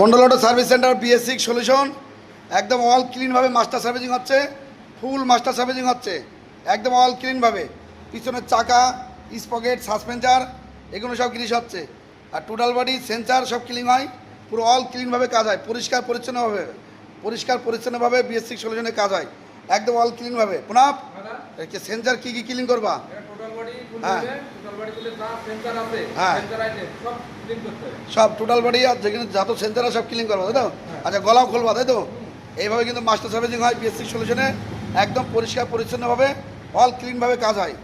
Mondal auto service centre BS6 solution একদম all ক্লিনভাবে master servicing হচ্ছে, ফুল master servicing হচ্ছে একদম অল ক্লিনভাবে। পিছনের চাকা, স্পকেট, সাসপেন্সার এগুলো সব গ্রিস হচ্ছে, আর টোটাল বডি সেন্সার সব ক্লিন হয়, পুরো অল ক্লিনভাবে কাজ হয়, পরিষ্কার পরিচ্ছন্নভাবে BS6 সলিউশনে কাজ হয় একদম অল ক্লিনভাবে। পুনাপ সেন্সার কী কী ক্লিন করবা? হ্যাঁ হ্যাঁ সব টোটাল বডি আর যেখানে যত সেন্সার সব ক্লিন করবা, তাই তো? আচ্ছা, গলাও খুলবা, তাই তো? এইভাবে কিন্তু মাস্টার সার্ভিসিং হয় BS6 সলিউশনে, একদম পরিষ্কার পরিচ্ছন্নভাবে অল ক্লিনভাবে কাজ হয়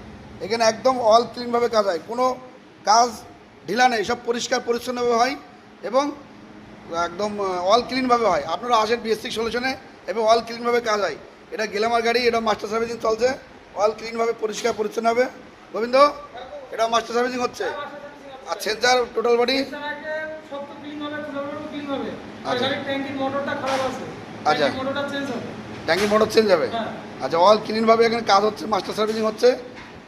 এখানে, একদম অল ক্লিনভাবে কাজ হয়, কোনো কাজ ঢিলা নেই, সব পরিষ্কার পরিচ্ছন্নভাবে হয় এবং একদম অল ক্লিনভাবে হয়। আপনারা আসেন BS6 সলিউশনে এবং অল ক্লিনভাবে কাজ হয়। এটা গেলামার গাড়ি, এটা মাস্টার সার্ভিসিং চলছে, অল ক্লিনভাবে পরিষ্কার পরিচ্ছন্ন হবে। গোবিন্দ, এটা মাস্টার সার্ভিসিং হচ্ছে, আর সেন্সার টোটাল বডি আচ্ছা ট্যাঙ্কির মোটর চেঞ্জ হবে। আচ্ছা, অল ক্লিনভাবে এখানে কাজ হচ্ছে, মাস্টার সার্ভিসিং হচ্ছে।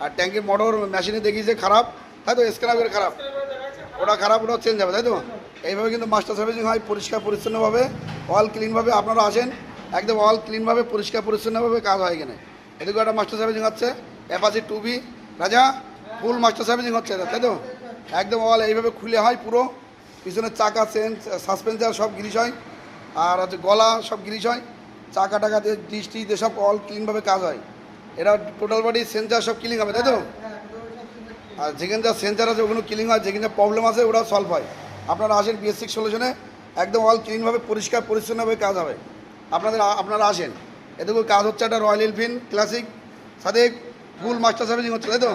আর ট্যাঙ্কির মোটর মেশিনে দেখিয়েছে খারাপ, তাই তো? স্ক্র্যাপ করে খারাপ, ওটা খারাপ, ওটাও চেঞ্জ হবে, তাই তো? এইভাবে কিন্তু মাস্টার সার্ভিসিং হয় পরিষ্কার পরিচ্ছন্নভাবে, অল ক্লিনভাবে। আপনারা আসেন, একদম অল ক্লিনভাবে পরিষ্কার পরিচ্ছন্নভাবে কাজ হয় এখানে। এদিকে একটা মাস্টার সার্ভিসিং হচ্ছে, অ্যাপাচি 2B রাজা, ফুল মাস্টার সার্ভিসিং হচ্ছে, তাই তো? একদম অল এইভাবে খুলে হয় পুরো, পিছনের চাকা, চেন, সাসপেন্সার সব গ্রিস হয়, আর হচ্ছে গলা সব গ্রিস হয়, চাকা টাকা দিয়ে ডিস্টি দিয়ে সব অল ক্লিনভাবে কাজ হয়। এটা টোটাল বডি সেন্সার সব ক্লিন হবে, তাই তো? আর যেখানে যা সেন্সার আছে ওগুলো ক্লিন হয়, যেখানে প্রবলেম আছে ওটা সলভ হয়। আপনারা আসেন BS6 সলিউশনে, একদম অল ক্লিনভাবে পরিষ্কার পরিচ্ছন্নভাবে কাজ হবে। আপনারা আসেন, এদিকে কাজ হচ্ছে একটা রয়্যাল এনফিল্ড ক্লাসিক সাথে ফুল মাস্টার সার্ভিসিং হচ্ছে, তাই তো?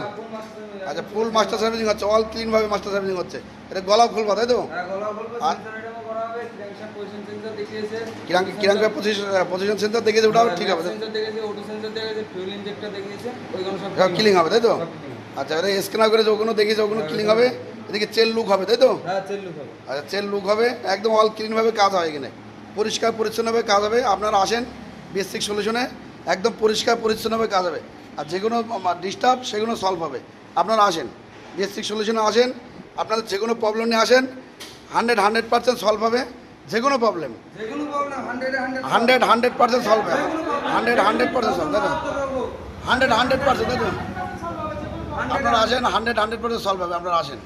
আচ্ছা, ফুল মাস্টার সার্ভিসিং হচ্ছে, অল ক্লিনভাবে মাস্টার সার্ভিসিং হচ্ছে। এটা গলাও খুলবা, তাই তো? কিরাঙ্কের পজিশন সেন্সার দেখিয়েছে, ওটাও ঠিক হবে, ক্লিন হবে, তাই তো? আচ্ছা, এটা স্ক্যানার করেছে, ওগুলো দেখিয়েছে, ওগুলো ক্লিন হবে। এদিকে চেল লুক হবে, তাই তো? আচ্ছা, চেল লুক হবে, একদম অল ক্লিনভাবে কাজ হয় এখানে, পরিষ্কার পরিচ্ছন্নভাবে কাজ হবে। আপনারা আসেন BS6 সলিউশনে, একদম পরিষ্কার পরিচ্ছন্নভাবে কাজ হবে, আর যে কোনো ডিস্টার্ব সেগুলো সলভ হবে। আপনারা আসেন BS6 সলিউশনে, আসেন, আপনাদের যে কোনো প্রবলেম নিয়ে আসেন, 100% সলভ হবে। যে কোনো প্রবলেম 100% সলভ হবে, 100% সলভ, তাই তো? 100% তাই তো? আপনারা আসেন, 100% সলভ হবে। আপনারা আসেন।